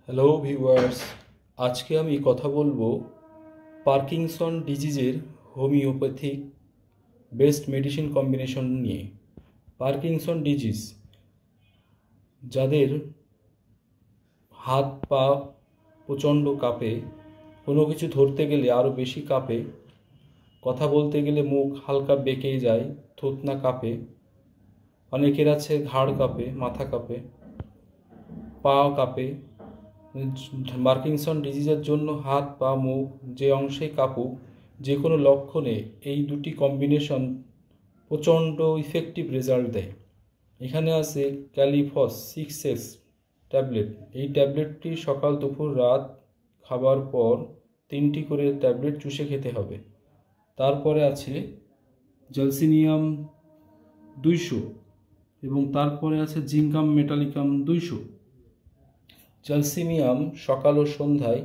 Hello viewers, আজকে আমি কথা বলবো পার্কিনসন ডিজিজের হোমিওপ্যাথিক বেস্ট মেডিসিন কম্বিনেশন নিয়ে। পার্কিনসন ডিজিজ যাদের হাত পা প্রচণ্ড কাঁপে, কোনো কিছু ধরতে গেলে আরও বেশি কাঁপে, কথা বলতে গেলে মুখ হালকা বেঁকে যায়, থুতনা কাঁপে, অনেকের আছে ঘাড় কাঁপে, মাথা কাঁপে, পা কাঁপে। পার্কিনসন ডিজিজের জন্য হাত পা মুখ যে অংশেই কাঁপুক, যে কোনো লক্ষণে এই দুটি কম্বিনেশন প্রচণ্ড ইফেক্টিভ রেজাল্ট দেয়। এখানে আছে ক্যালিফস 6S ট্যাবলেট। এই ট্যাবলেটটি সকাল দুপুর রাত খাবার পর 3টি করে ট্যাবলেট চুষে খেতে হবে। তারপরে আছে জ্যালসিনিয়াম 200 এবং তারপরে আছে জিঙ্কাম মেটালিকাম 200। জ্যালসিনিয়াম সকাল ও সন্ধ্যায়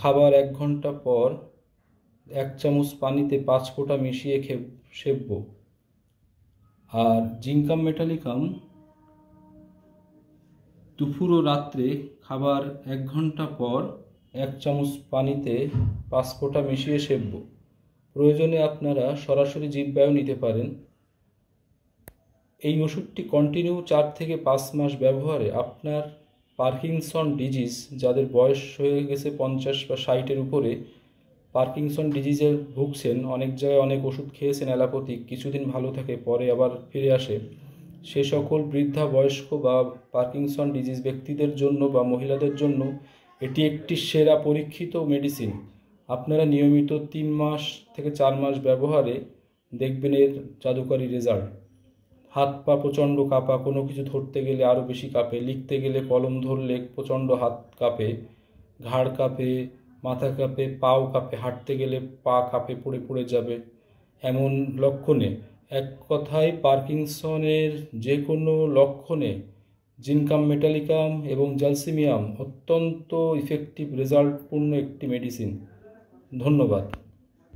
খাবার 1 ঘন্টা পর 1 চামচ পানিতে 5 ফোঁটা মিশিয়ে সেবব। আর জিঙ্কাম মেটালিকাম দুপুর ও রাত্রে খাবার 1 ঘন্টা পর 1 চামচ পানিতে 5 ফোঁটা মিশিয়ে সেবব। প্রয়োজনে আপনারা সরাসরি জিহ্বায়ও নিতে পারেন। এই ওষুধটি কন্টিনিউ 4 থেকে 5 মাস ব্যবহারে আপনার পার্কিনসন ডিজিজ, যাদের বয়স হয়ে গেছে 50 বা 60-এর উপরে, পার্কিনসন ডিজিজে ভুগছেন, অনেক জায়গায় অনেক ওষুধ খেয়েছেন অ্যালোপ্যাথিক, কিছুদিন ভালো থাকে পরে আবার ফিরে আসে, সে সকল বৃদ্ধা বয়স্ক বা পার্কিনসন ডিজিজ ব্যক্তিদের জন্য বা মহিলাদের জন্য এটি একটি সেরা পরীক্ষিত মেডিসিন। আপনারা নিয়মিত 3 মাস থেকে 4 মাস ব্যবহারে দেখবেন এর জাদুকরী রেজাল্ট। হাত পা প্রচণ্ড কাঁপা, কোনো কিছু ধরতে গেলে আরও বেশি কাঁপে, লিখতে গেলে কলম ধরলে প্রচণ্ড হাত কাঁপে, ঘাড় কাঁপে, মাথা কাঁপে, পাও কাঁপে, হাঁটতে গেলে পা কাঁপে, পড়ে পড়ে যাবে, এমন লক্ষণে, এক কথায় পার্কিনসনের যে কোনো লক্ষণে জিনকাম মেটালিকাম এবং জ্যালসিনিয়াম অত্যন্ত ইফেক্টিভ রেজাল্টপূর্ণ একটি মেডিসিন। ধন্যবাদ।